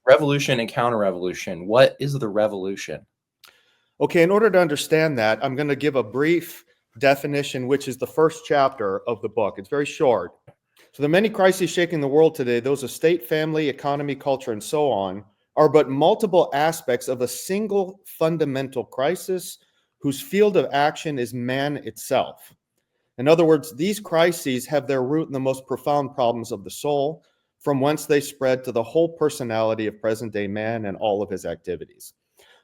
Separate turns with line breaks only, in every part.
Revolution and counter-revolution. What is the revolution?
Okay, in order to understand that, I'm going to give a brief definition, which is the first chapter of the book. It's very short. So the many crises shaking the world today, those of state, family, economy, culture, and so on, are but multiple aspects of a single fundamental crisis whose field of action is man itself. In other words, these crises have their root in the most profound problems of the soul, from whence they spread to the whole personality of present-day man and all of his activities.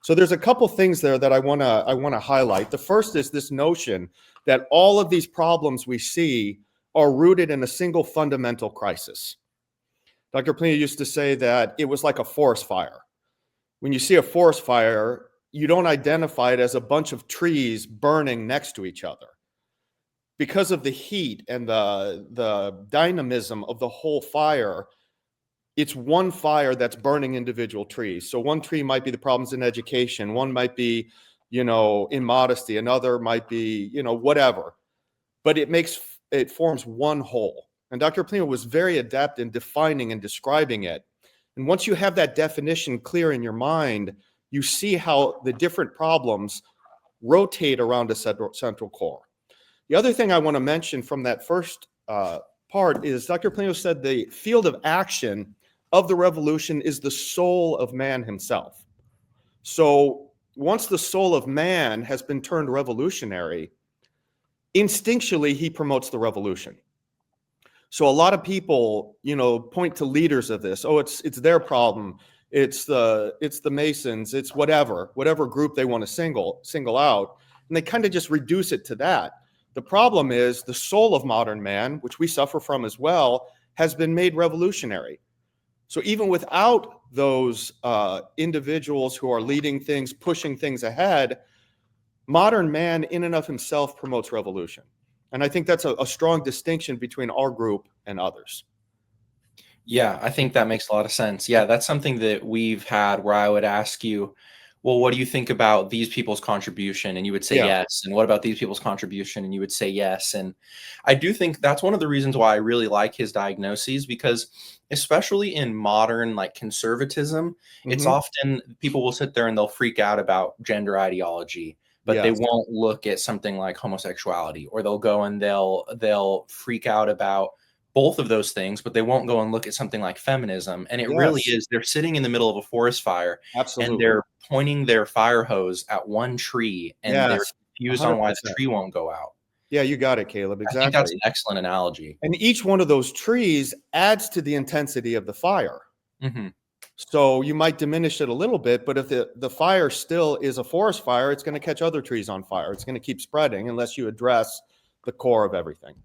So there's a couple things there that I want to highlight. The first is this notion that all of these problems we see are rooted in a single fundamental crisis. Dr. Pliny used to say that it was like a forest fire. When you see a forest fire, you don't identify it as a bunch of trees burning next to each other. Because of the heat and the dynamism of the whole fire, it's one fire that's burning individual trees. So one tree might be the problems in education. One might be, immodesty. Another might be, whatever. But it forms one whole. And Dr. Pliny was very adept in defining and describing it. And once you have that definition clear in your mind, you see how the different problems rotate around a central core. The other thing I want to mention from that first part is Dr. Pliny said the field of action of the revolution is the soul of man himself. So once the soul of man has been turned revolutionary, instinctually he promotes the revolution. So a lot of people, point to leaders of this. Oh, it's their problem. It's the Masons. It's whatever group they want to single out, and they kind of just reduce it to that. The problem is the soul of modern man, which we suffer from as well, has been made revolutionary. So even without those individuals who are leading things, pushing things ahead, modern man in and of himself promotes revolution. And I think that's a strong distinction between our group and others.
Yeah, I think that makes a lot of sense. Yeah, that's something that we've had where I would ask you, well, what do you think about these people's contribution? And you would say yes. And what about these people's contribution? And you would say yes. And I do think that's one of the reasons why I really like his diagnoses, because especially in modern conservatism, it's often people will sit there and they'll freak out about gender ideology, but they won't look at something like homosexuality, or they'll go and they'll freak out about both of those things, but they won't go and look at something like feminism. And it really is, they're sitting in the middle of a forest fire.
Absolutely.
And they're pointing their fire hose at one tree, and they're confused 100%. On why the tree won't go out.
Yeah, you got it, Caleb. Exactly.
I think that's an excellent analogy.
And each one of those trees adds to the intensity of the fire. So you might diminish it a little bit, but if the fire still is a forest fire, it's going to catch other trees on fire. It's going to keep spreading unless you address the core of everything.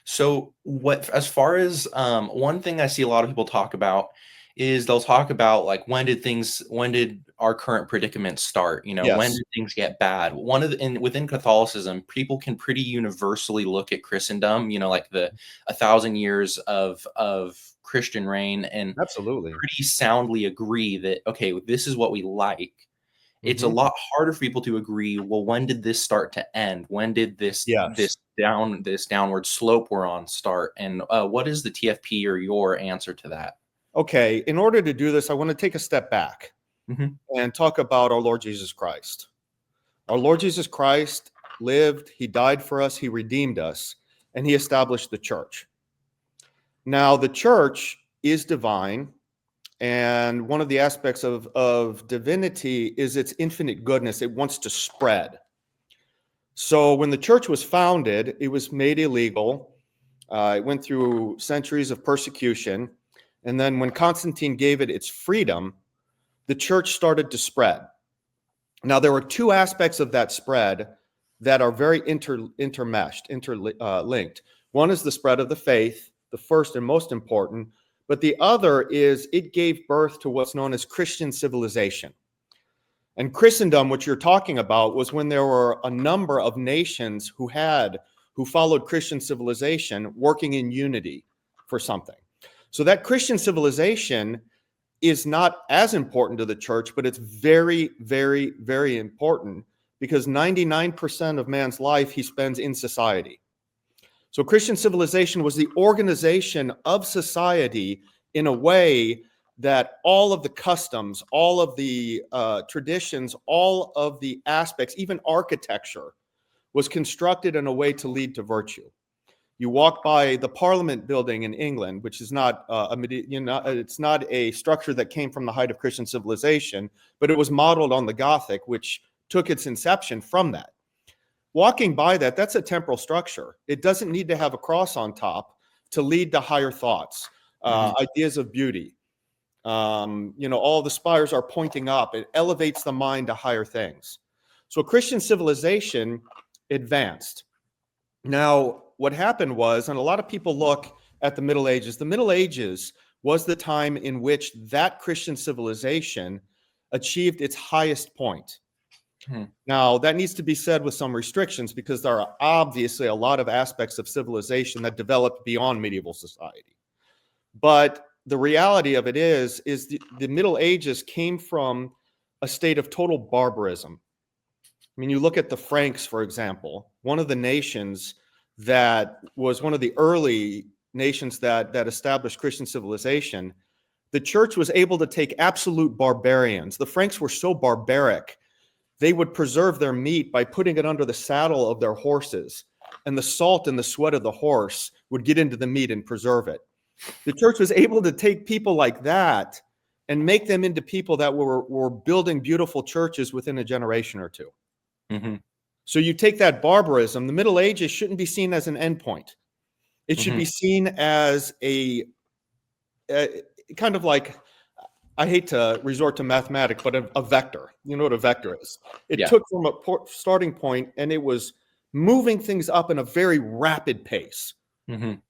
So as far as one thing I see a lot of people talk about is they'll talk about when did our current predicament start? When did things get bad? Within Catholicism, people can pretty universally look at Christendom, like the 1,000 years of Christian reign, and
absolutely
pretty soundly agree that, okay, this is what we like. It's a lot harder for people to agree, well, when did this start to end? When did this downward slope we're on start? And what is the TFP or your answer to that?
Okay, in order to do this, I want to take a step back and talk about our Lord Jesus Christ. Our Lord Jesus Christ lived, he died for us, he redeemed us, and he established the church. Now, the church is divine. And one of the aspects of divinity is its infinite goodness. It wants to spread. So when the church was founded, it was made illegal. It went through centuries of persecution. And then when Constantine gave it its freedom, the church started to spread. Now, there were two aspects of that spread that are very interlinked. One is the spread of the faith, the first and most important. But the other is it gave birth to what's known as Christian civilization. And Christendom, which you're talking about, was when there were a number of nations who followed Christian civilization working in unity for something. So that Christian civilization is not as important to the church, but it's very, very, very important because 99% of man's life he spends in society. So Christian civilization was the organization of society in a way that all of the customs, all of the traditions, all of the aspects, even architecture, was constructed in a way to lead to virtue. You walk by the Parliament building in England, which is not it's not a structure that came from the height of Christian civilization, but it was modeled on the Gothic, which took its inception from that. Walking by that, that's a temporal structure. It doesn't need to have a cross on top to lead to higher thoughts, ideas of beauty. All the spires are pointing up. It elevates the mind to higher things. So Christian civilization advanced. Now, what happened was, and a lot of people look at the Middle Ages, the Middle Ages was the time in which that Christian civilization achieved its highest point. Now, that needs to be said with some restrictions, because there are obviously a lot of aspects of civilization that developed beyond medieval society. But the reality of it is the Middle Ages came from a state of total barbarism. I mean, you look at the Franks, for example, one of the nations that was one of the early nations that established Christian civilization. The church was able to take absolute barbarians. The Franks were so barbaric, they would preserve their meat by putting it under the saddle of their horses, and the salt and the sweat of the horse would get into the meat and preserve it. The church was able to take people like that and make them into people that were building beautiful churches within a generation or two. So you take that barbarism, the Middle Ages shouldn't be seen as an endpoint. It should be seen as a kind of like, I hate to resort to mathematics, but a vector. You know what a vector is? It took from a starting point, and it was moving things up in a very rapid pace. From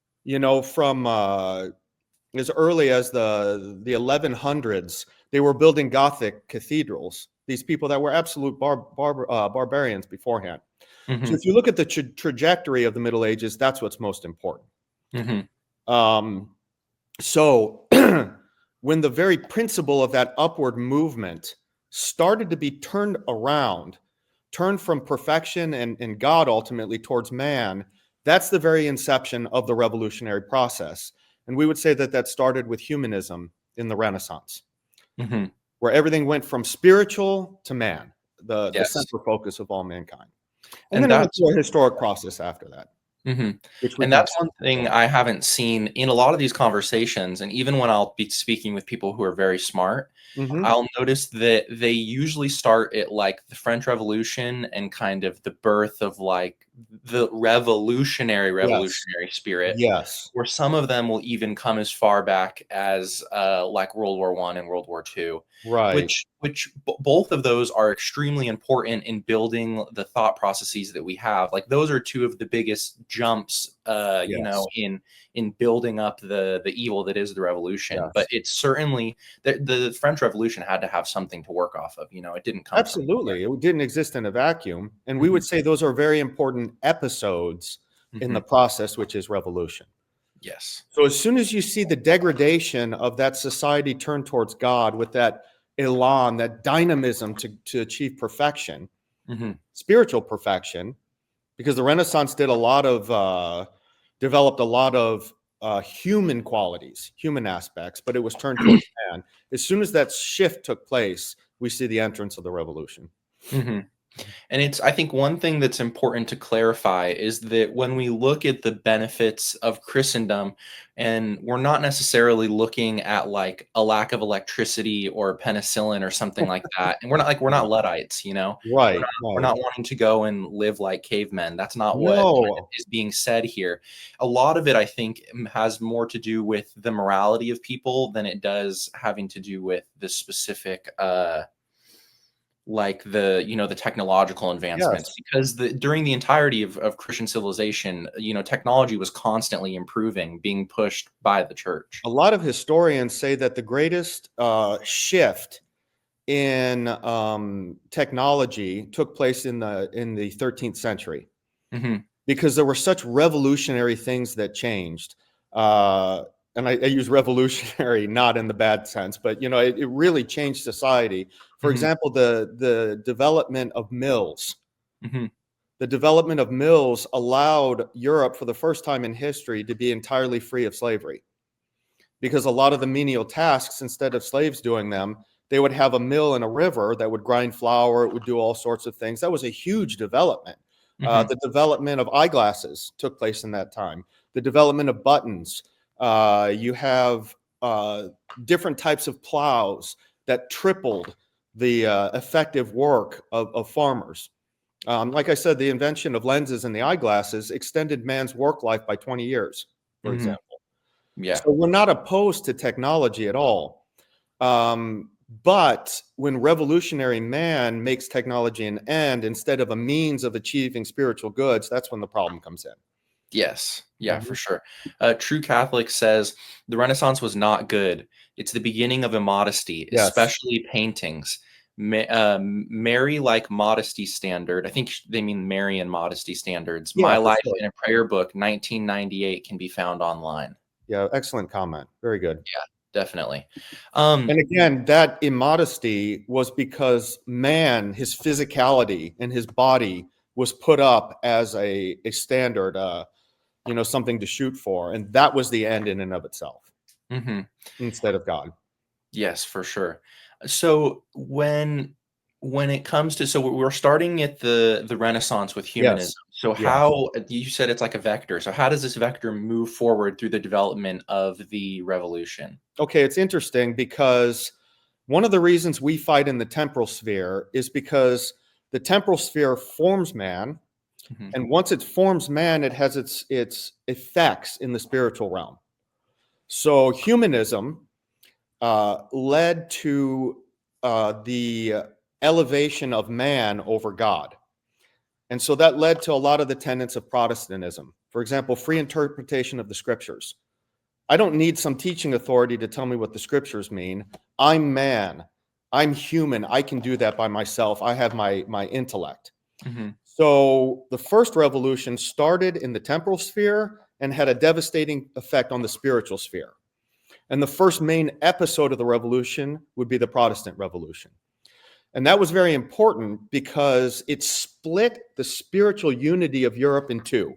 as early as the 1100s, they were building Gothic cathedrals. These people that were absolute barbarians beforehand. So if you look at the trajectory of the Middle Ages, that's what's most important. So when the very principle of that upward movement started to be turned around, turned from perfection and God ultimately towards man, that's the very inception of the revolutionary process. And we would say that started with humanism in the Renaissance, where everything went from spiritual to man, the central focus of all mankind. And then it went through a historic process after that.
And that's one thing I haven't seen in a lot of these conversations. And even when I'll be speaking with people who are very smart, I'll notice that they usually start at like the French Revolution and kind of the birth of like the revolutionary spirit. Where some of them will even come as far back as like World War I and World War II. Which both of those are extremely important in building the thought processes that we have. Like those are two of the biggest jumps, in building up the evil that is the revolution. But it's certainly the French Revolution had to have something to work off of. It didn't come
absolutely. It didn't exist in a vacuum, and we would say those are very important episodes in the process, which is revolution.
Yes.
So as soon as you see the degradation of that society turn towards God with that elan, that dynamism to achieve perfection, spiritual perfection, because the Renaissance did developed a lot of human qualities, human aspects, but it was turned towards man. As soon as that shift took place, we see the entrance of the revolution.
And I think one thing that's important to clarify is that when we look at the benefits of Christendom, and we're not necessarily looking at like a lack of electricity or penicillin or something like that. And we're not Luddites,
Right.
We're not wanting to go and live like cavemen. That's not what is being said here. A lot of it, I think, has more to do with the morality of people than it does having to do with the specific like the technological advancements, because during the entirety of Christian civilization, technology was constantly improving, being pushed by the church.
A lot of historians say that the greatest shift in technology took place in the 13th century, because there were such revolutionary things that changed. And I use revolutionary not in the bad sense, but it really changed society. For example, the development of mills. The development of mills allowed Europe for the first time in history to be entirely free of slavery. because a lot of the menial tasks, instead of slaves doing them, they would have a mill and a river that would grind flour. It would do all sorts of things. That was a huge development. The development of eyeglasses took place in that time. The development of buttons. You have different types of plows that tripled the effective work of farmers. Like I said, the invention of lenses and the eyeglasses extended man's work life by 20 years, for example.
Yeah.
So we're not opposed to technology at all. But when revolutionary man makes technology an end instead of a means of achieving spiritual goods, that's when the problem comes in.
Yes. Yeah, for sure. True Catholic says the Renaissance was not good. It's the beginning of immodesty,
Yes.
especially paintings. Mary like modesty standard. I think they mean Marian modesty standards.
Yeah,
My
for
Life
sure.
in a Prayer Book, 1998, can be found online.
Yeah, excellent comment. Very good.
Yeah, definitely.
And again, that immodesty was because man, his physicality and his body was put up as a standard, something to shoot for. And that was the end in and of itself instead of God.
Yes, for sure. So when it comes to, so we're starting at the Renaissance with humanism.
Yes.
So
Yeah.
how, you said it's like a vector. So how does this vector move forward through the development of the revolution?
Okay, it's interesting because one of the reasons we fight in the temporal sphere is because the temporal sphere forms man. And once it forms man, it has its effects in the spiritual realm. So humanism led to the elevation of man over God. And so that led to a lot of the tenets of Protestantism. For example, free interpretation of the scriptures. I don't need some teaching authority to tell me what the scriptures mean. I'm man. I'm human. I can do that by myself. I have my intellect. So the first revolution started in the temporal sphere and had a devastating effect on the spiritual sphere. And the first main episode of the revolution would be the Protestant Revolution. And that was very important because it split the spiritual unity of Europe in two.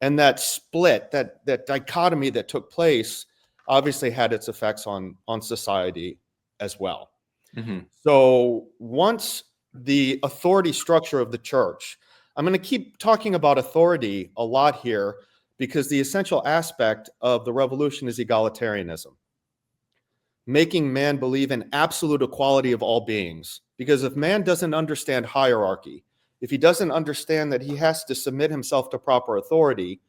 And that split, that dichotomy that took place, obviously had its effects on society as well. So once the authority structure of the church, I'm going to keep talking about authority a lot here because the essential aspect of the revolution is egalitarianism, making man believe in absolute equality of all beings. Because if man doesn't understand hierarchy, if he doesn't understand that he has to submit himself to proper authority,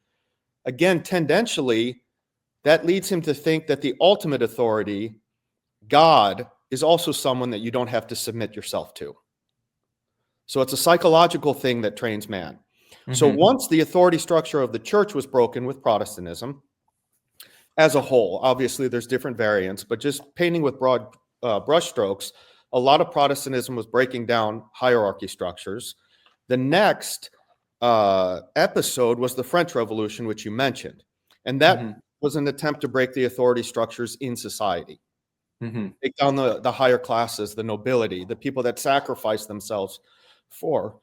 again, tendentially, that leads him to think that the ultimate authority, God, is also someone that you don't have to submit yourself to. So it's a psychological thing that trains man. So once the authority structure of the church was broken with Protestantism, as a whole, obviously there's different variants, but just painting with broad brushstrokes, a lot of Protestantism was breaking down hierarchy structures. The next episode was the French Revolution, which you mentioned. And that was an attempt to break the authority structures in society. Take down the higher classes, the nobility, the people that sacrifice themselves for,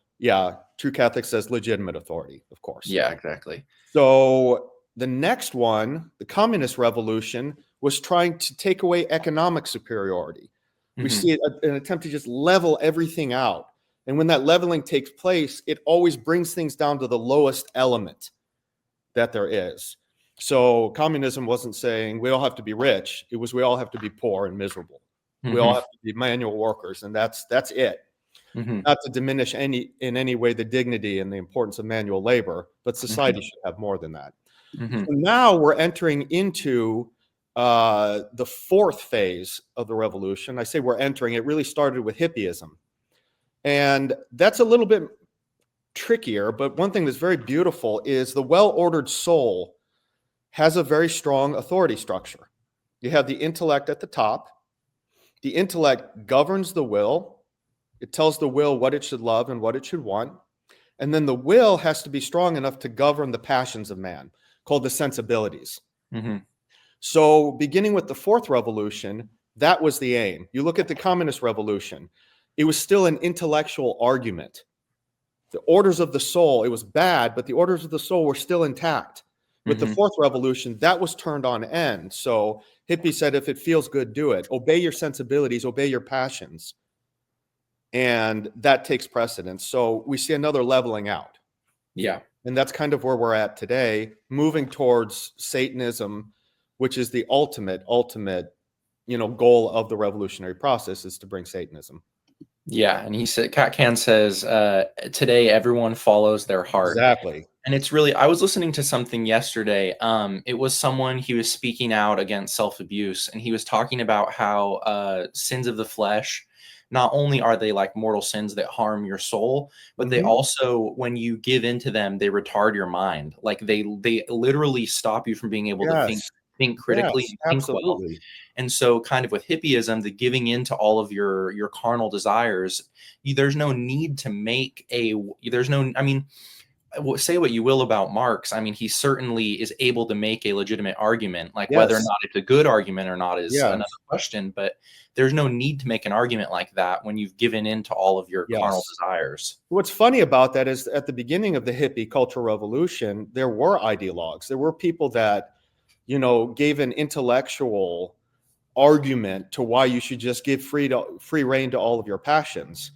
True Catholic says legitimate authority, of course.
Yeah, exactly.
So the next one, the Communist Revolution, was trying to take away economic superiority. We see an attempt to just level everything out. And when that leveling takes place, it always brings things down to the lowest element that there is. So communism wasn't saying we all have to be rich. It was we all have to be poor and miserable. We all have to be manual workers, and that's it. Not to diminish in any way the dignity and the importance of manual labor, but society should have more than that. So now we're entering into the fourth phase of the revolution. I say we're entering, it really started with hippieism. And that's a little bit trickier, but one thing that's very beautiful is the well-ordered soul has a very strong authority structure. You have the intellect at the top. The intellect governs the will. It tells the will what it should love and what it should want. And then the will has to be strong enough to govern the passions of man, called the sensibilities. So beginning with the fourth revolution, that was the aim. You look at the Communist Revolution, it was still an intellectual argument. The orders of the soul, it was bad, but the orders of the soul were still intact. With the
Mhm.
fourth revolution, that was turned on end. So hippie said, if it feels good, do it. Obey your sensibilities, obey your passions. And that takes precedence. So we see another leveling out.
Yeah.
And that's kind of where we're at today, moving towards Satanism, which is the ultimate, goal of the revolutionary process, is to bring Satanism.
Yeah, and he said Cat Can says, "Today everyone follows their heart."
Exactly.
And it's really I was listening to something yesterday. It was someone he was speaking out against self-abuse, and he was talking about how sins of the flesh, not only are they like mortal sins that harm your soul, but they
Hmm.
also, when you give into them, they retard your mind. Like they literally stop you from being able to
Yes.
think critically
Yes.
and think well.
Absolutely.
And so kind of with hippieism, the giving into all of your carnal desires, there's no need to make a there's no I mean say what you will about Marx. I mean, he certainly is able to make a legitimate argument. Like whether or
Yes.
not it's a good argument or not is another
Yes.
question. But there's no need to make an argument like that when you've given in to all of your carnal
Yes.
desires.
What's funny about that is at the beginning of the hippie cultural revolution, there were ideologues. There were people that, gave an intellectual argument to why you should just give free rein to all of your passions.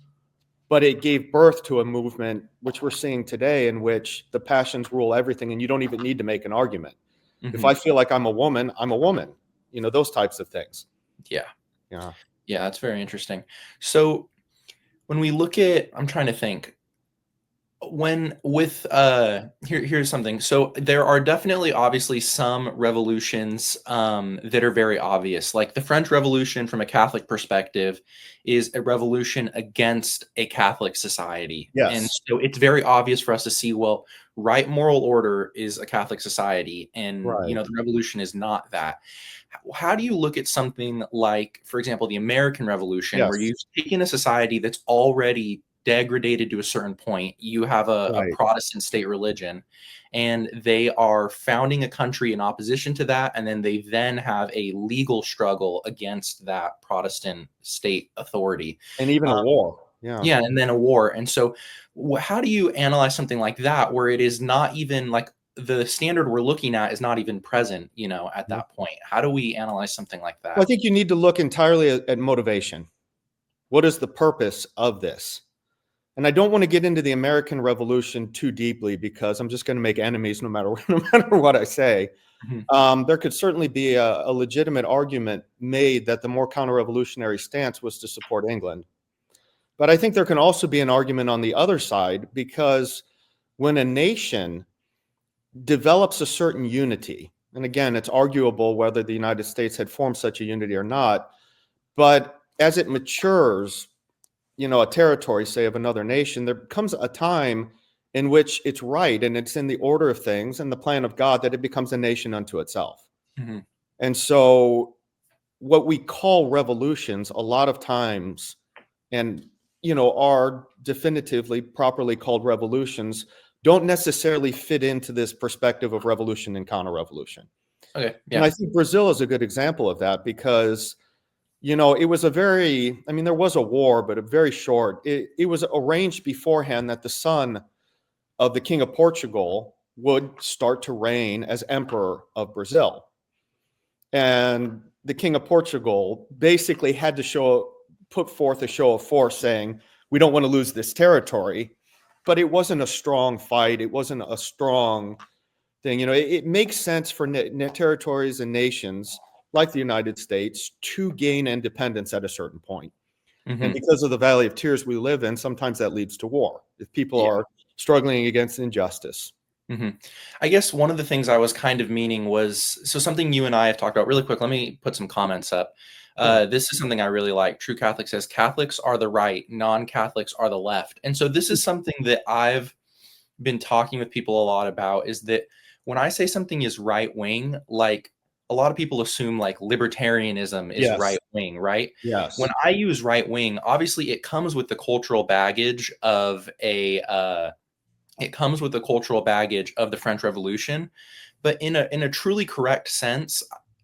But it gave birth to a movement, which we're seeing today, in which the passions rule everything and you don't even need to make an argument. If
Hmm.
I feel like I'm a woman, I'm a woman, those types of things.
Yeah.
Yeah.
Yeah. That's very interesting. So when we look at, I'm trying to think, when with here's something. So there are definitely obviously some revolutions that are very obvious, like the French Revolution from a Catholic perspective is a revolution against a Catholic society, and
Yes.
so it's very obvious for us to see, well, right moral order is a Catholic society, and
Right.
the revolution is not that. How do you look at something like, for example, the American Revolution, where
Yes.
you've taken a society that's already degraded to a certain point? You have a
Right.
Protestant state religion, and they are founding a country in opposition to that, and then they then have a legal struggle against that Protestant state authority.
And even a war. Yeah.
Yeah, and then a war. And so, how do you analyze something like that, where it is not even like the standard we're looking at is not even present, at
Mhm.
that point? How do we analyze something like
Well, I
that?
think you need to look entirely at motivation. What is the purpose of this? And I don't want to get into the American Revolution too deeply because I'm just going to make enemies no matter no matter what I say.
Mhm.
There could certainly be a legitimate argument made that the more counter-revolutionary stance was to support England. But I think there can also be an argument on the other side, because when a nation develops a certain unity, and again, it's arguable whether the United States had formed such a unity or not, but as it matures, a territory, say, of another nation, there comes a time in which it's right and it's in the order of things and the plan of God that it becomes a nation unto itself.
Mhm.
And so what we call revolutions a lot of times, and are definitively properly called revolutions, don't necessarily fit into this perspective of revolution and counter-revolution.
Okay.
And
Yeah.
I think Brazil is a good example of that because it was there was a war, but a very short. It was arranged beforehand that the son of the King of Portugal would start to reign as Emperor of Brazil. And the King of Portugal basically had to put forth a show of force saying, we don't want to lose this territory. But it wasn't a strong fight. It wasn't a strong thing. It makes sense for territories and nations like the United States to gain independence at a certain point. And
Hmm.
because of the Valley of Tears we live in, sometimes that leads to war if people
Yeah.
are struggling against injustice.
Hmm. I guess one of the things I was kind of meaning was, so something you and I have talked about really quick. Let me put some comments up.
Yeah.
This is something I really like. True Catholic says Catholics are the right, non-Catholics are the left. And so this is something that I've been talking with people a lot about, is that when I say something is right wing, like a lot of people assume like libertarianism is
Yes.
right wing, right? When
Yes.
I use right wing, obviously it comes with the cultural baggage of the French Revolution, but in a truly correct sense,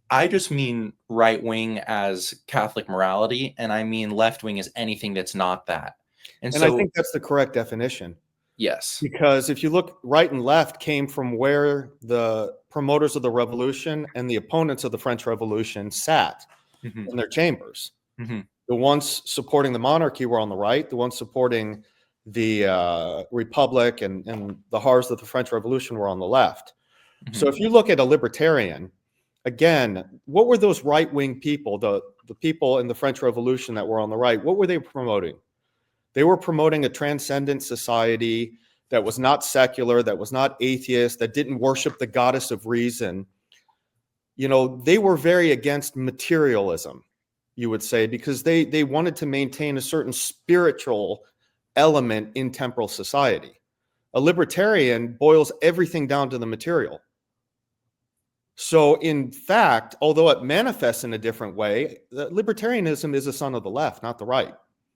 I just mean right wing as Catholic morality, and I mean left wing as anything that's not that. And
And I
so,
think that's the correct definition.
yes.
Because if you look, right and left came from where the promoters of the revolution and the opponents of the French Revolution sat
Mhm.
in their chambers.
Mhm.
The ones supporting the monarchy were on the right. The ones supporting the republic and the horrors of the French Revolution were on the left. So
Mhm.
if you look at a libertarian, again, what were those right-wing people, the people in the French Revolution that were on the right, what were they promoting? They were promoting a transcendent society that was not secular, that was not atheist, that didn't worship the goddess of reason. You know, they were very against materialism, you would say, because they wanted to maintain a certain spiritual element in temporal society. A libertarian boils everything down to the material. So, in fact, although it manifests in a different way, libertarianism is a son of the left, not the right,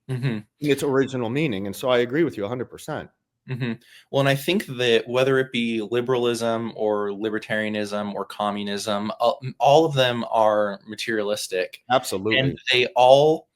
Mhm.
in its original meaning. And so I agree with you 100%.
Mhm. Well, and I think that whether it be liberalism or libertarianism or communism, all of them are materialistic, and
Absolutely.
they all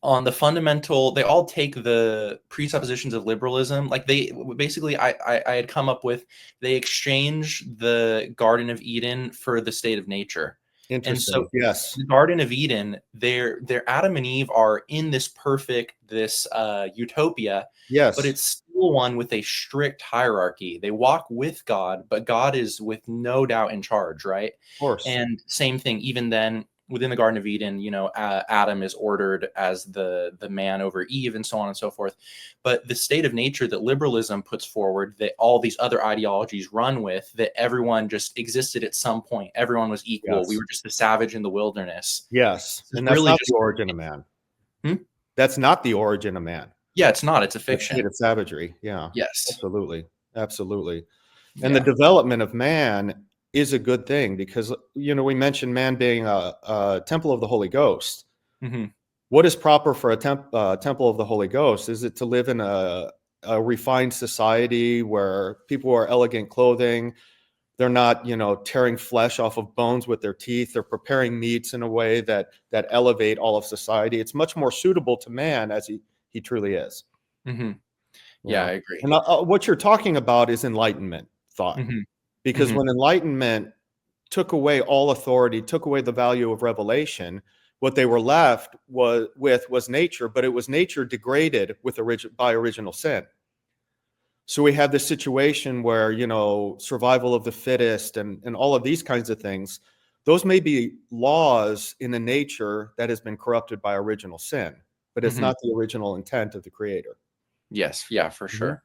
on the fundamental they all take the presuppositions of liberalism, like they basically I had come up with, they exchange the Garden of Eden for the state of nature. And so
Interesting. Yes.
the Garden of Eden, they're Adam and Eve are in this perfect, this utopia, but
Yes.
it's still one with a strict hierarchy. They walk with God, but God is with no doubt in charge, right?
Of course.
And same thing, even then within the Garden of Eden, Adam is ordered as the man over Eve, and so on and so forth. But the state of nature that liberalism puts forward, that all these other ideologies run with, that everyone just existed at some point, everyone was equal. We
Yes.
were just a savage in the wilderness.
Yes.
This is
And that's
really
not
just
the origin of man.
hmm?
That's not the origin of man.
Yeah, it's not. It's a
That state
fiction.
of savagery. Yeah.
Yes.
Absolutely. Absolutely. And the
Yeah.
development of man is a good thing because, we mentioned man being a temple of the Holy Ghost.
Hmm.
What is proper for a temple of the Holy Ghost? Is it to live in a refined society where people wear elegant clothing? They're not, tearing flesh off of bones with their teeth. They're preparing meats in a way that elevate all of society. It's much more suitable to man as he truly is.
Hmm. Yeah,
Yeah.
I agree.
And what you're talking about is enlightenment thought,
Hmm.
because
Hmm.
when enlightenment took away all authority, took away the value of revelation, what they were left was nature, but it was nature degraded by original sin. So we have this situation where, survival of the fittest and all of these kinds of things, those may be laws in a nature that has been corrupted by original sin, but it's
Hmm.
not the original intent of the creator.
Yes. Yeah, for
Mhm.
sure.